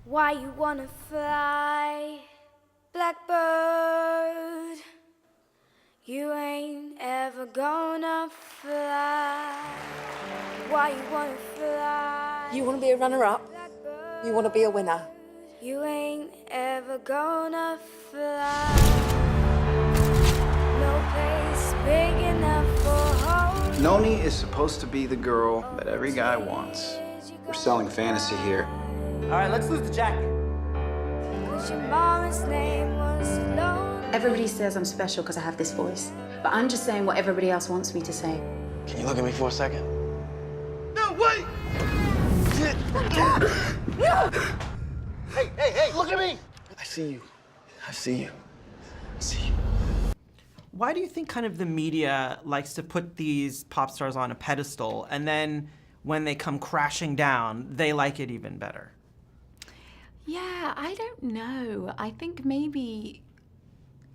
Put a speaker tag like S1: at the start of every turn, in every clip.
S1: Why you wanna fly, blackbird? You ain't ever gonna fly. Why you wanna fly?
S2: You want to be a runner-up? You want to be a winner?
S1: You ain't ever gonna fly. No place big enough for hope.
S3: Noni is supposed to be the girl that every guy wants. We're selling fantasy here.
S4: All right, let's lose the jacket.
S1: 'Cause your mama's name was Lone.
S5: Everybody says I'm special because I have this voice, but I'm just saying what everybody else wants me to say.
S6: Can you look at me for a second?
S4: No, wait! Hey, look at me!
S6: I see you. I see you. I see you.
S7: Why do you think kind of the media likes to put these pop stars on a pedestal, and then when they come crashing down, they like it even better?
S5: Yeah, I don't know. I think maybe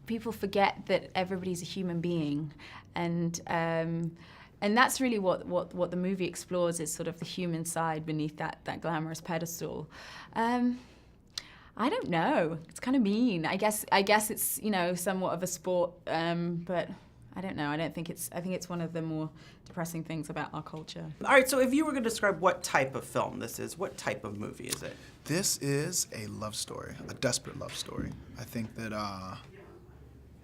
S5: people forget that everybody's a human being, and that's really what the movie explores, is sort of the human side beneath that glamorous pedestal. I don't know. It's kind of mean. I guess it's, you know, somewhat of a sport, but I don't know. I think it's one of the more depressing things about our culture.
S7: All right, so if you were going to describe what type of film this is, what type of movie is it?
S8: This is a love story, a desperate love story. I think that I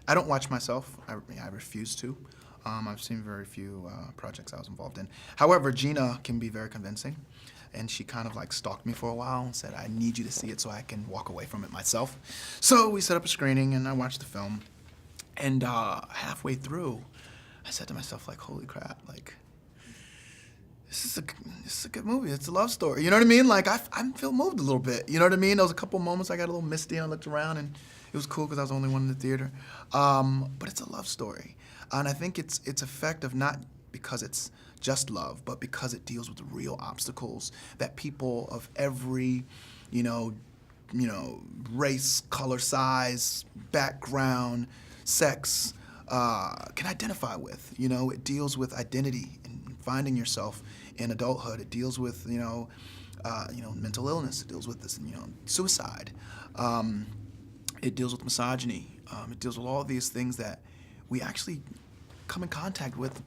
S8: don't watch myself. I refuse to. I've seen very few projects I was involved in. However, Gina can be very convincing, and she kind of like stalked me for a while and said, I need you to see it so I can walk away from it myself. So we set up a screening and I watched the film, and halfway through, I said to myself, like, holy crap, like, this is a good movie. It's a love story. You know what I mean? Like, I feel moved a little bit. You know what I mean? There was a couple moments I got a little misty and I looked around, and it was cool because I was the only one in the theater. But it's a love story. And I think it's effective not because it's just love, but because it deals with the real obstacles that people of every, you know, race, color, size, background, sex, can identify with. You know, it deals with identity and finding yourself in adulthood. It deals with, mental illness. It deals with this, suicide. It deals with misogyny. It deals with all of these things that we actually come in contact with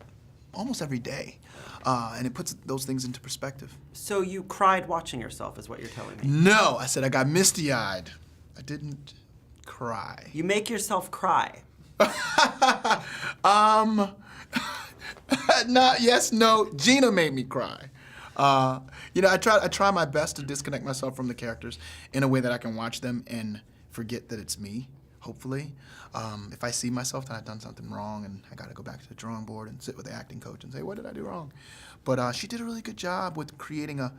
S8: almost every day. And it puts those things into perspective.
S7: So you cried watching yourself, is what you're telling me?
S8: No, I said I got misty-eyed. I didn't cry.
S7: You make yourself cry.
S8: Yes, no. Gina made me cry. I try my best to disconnect myself from the characters in a way that I can watch them and forget that it's me, hopefully. If I see myself that I've done something wrong and I gotta go back to the drawing board and sit with the acting coach and say, what did I do wrong? But she did a really good job with creating a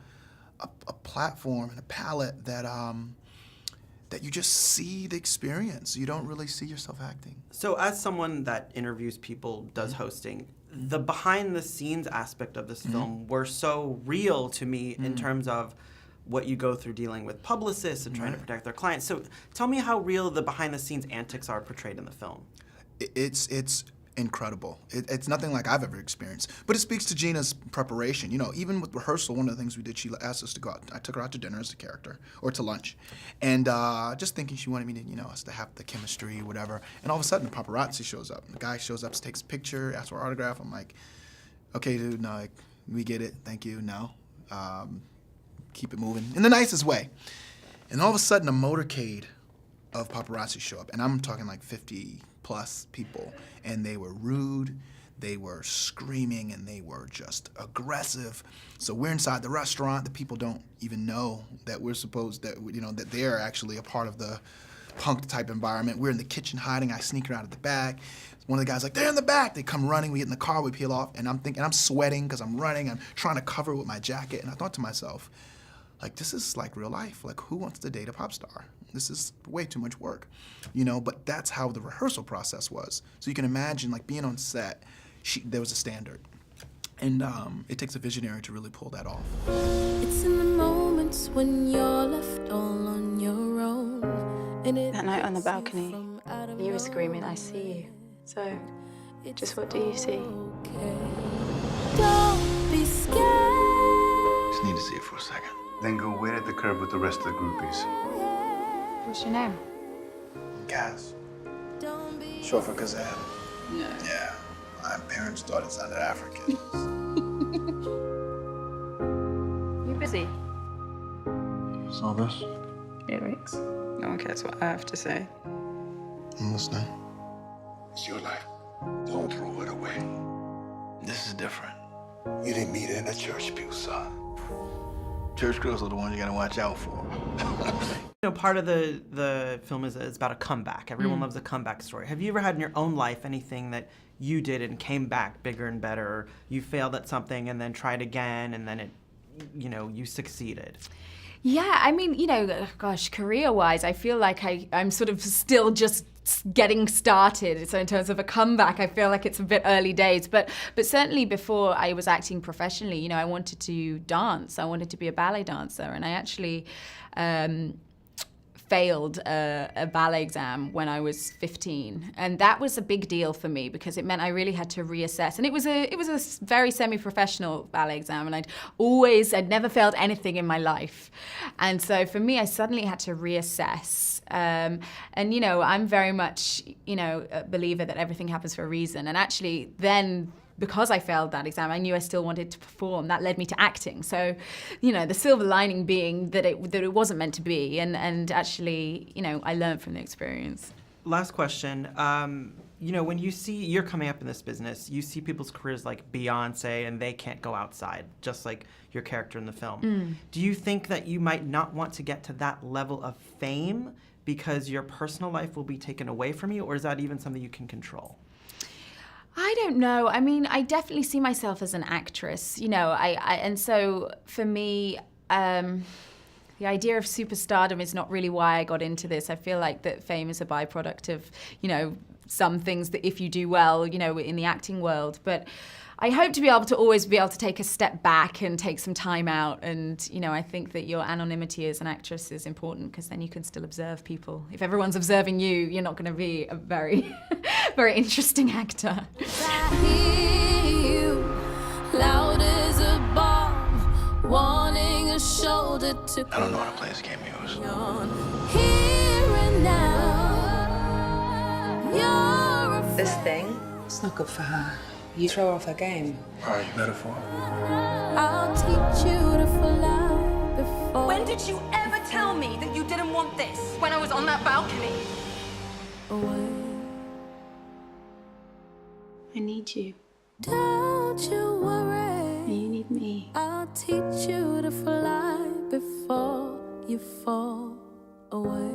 S8: platform and a palette that you just see the experience. You don't really see yourself acting.
S7: So as someone that interviews people, does hosting, the behind-the-scenes aspect of this film were so real to me in terms of what you go through dealing with publicists and trying to protect their clients. So tell me how real the behind-the-scenes antics are portrayed in the film.
S8: It's incredible. It's nothing like I've ever experienced. But it speaks to Gina's preparation. You know, even with rehearsal, one of the things we did, she asked us to go out. I took her out to dinner as a character, or to lunch. And just thinking she wanted me to, us to have the chemistry, whatever. And all of a sudden, the paparazzi shows up. The guy shows up, takes a picture, asks for an autograph. I'm like, okay, dude, no, like, we get it. Thank you, no. Keep it moving in the nicest way. And all of a sudden, a motorcade of paparazzi show up. And I'm talking like 50+ people. And they were rude, they were screaming, and they were just aggressive. So we're inside the restaurant. The people don't even know that that they're actually a part of the punk type environment. We're in the kitchen hiding. I sneak her out of the back. One of the guys like, they're in the back. They come running. We get in the car. We peel off. And I'm thinking, I'm sweating because I'm running. I'm trying to cover it with my jacket. And I thought to myself, like, this is like real life. Like, who wants to date a pop star? This is way too much work, but that's how the rehearsal process was. So you can imagine, like, being on set, there was a standard. And it takes a visionary to really pull that off.
S1: It's in the moments when you're left all on your own.
S5: That night on the balcony, you were screaming, I see you. So, just what do you see?
S1: Don't be scared.
S6: Just need to see it for a second.
S9: Then go wait at the curb with the rest of the groupies.
S5: What's your name?
S8: Gas. Short for Kazan.
S5: No.
S8: Yeah. My parents thought it sounded African.
S10: You busy?
S8: Saw this?
S10: Lyrics. No one cares what I have to say.
S8: I'm listening.
S9: It's your life. Don't throw it away.
S8: This is different.
S9: You didn't meet her in a church pew, son.
S8: Church girls are the ones you gotta watch out for.
S7: You know, part of the film is about a comeback. Everyone loves a comeback story. Have you ever had in your own life anything that you did and came back bigger and better, or you failed at something and then tried again and then it, you know, you succeeded?
S5: Yeah, I mean, you know, gosh, career-wise, I feel like I'm sort of still just getting started. So in terms of a comeback, I feel like it's a bit early days. But certainly before I was acting professionally, you know, I wanted to dance. I wanted to be a ballet dancer, and I actually failed a ballet exam when I was 15, and that was a big deal for me because it meant I really had to reassess. And it was a very semi-professional ballet exam, and I'd never failed anything in my life, and so for me, I suddenly had to reassess. And you know, I'm very much, you know, a believer that everything happens for a reason. And actually, then, because I failed that exam, I knew I still wanted to perform. That led me to acting. So, you know, the silver lining being that it wasn't meant to be, and actually, you know, I learned from the experience.
S7: Last question. You know, when you're coming up in this business, you see people's careers like Beyonce, and they can't go outside, just like your character in the film. Do you think that you might not want to get to that level of fame because your personal life will be taken away from you, or is that even something you can control?
S5: I don't know. I mean, I definitely see myself as an actress, you know, and so for me, the idea of superstardom is not really why I got into this. I feel like that fame is a byproduct of, you know, some things that if you do well, you know, in the acting world. But I hope to be able to always be able to take a step back and take some time out. And, you know, I think that your anonymity as an actress is important because then you can still observe people. If everyone's observing you, you're not going to be a very, very interesting actor.
S1: I hear you, loud as a bomb, wanting a shoulder to
S6: I don't know how to play this game of yours.
S1: on. Here and now, you're a
S10: This thing, it's not good for her. You throw her off her game.
S6: All right, metaphor.
S1: I'll teach you to fly before.
S10: When did you ever tell me that you didn't want this? When I was on that balcony?
S1: away.
S10: I need you.
S1: Don't you worry.
S10: You need me.
S1: I'll teach you to fly before you fall away.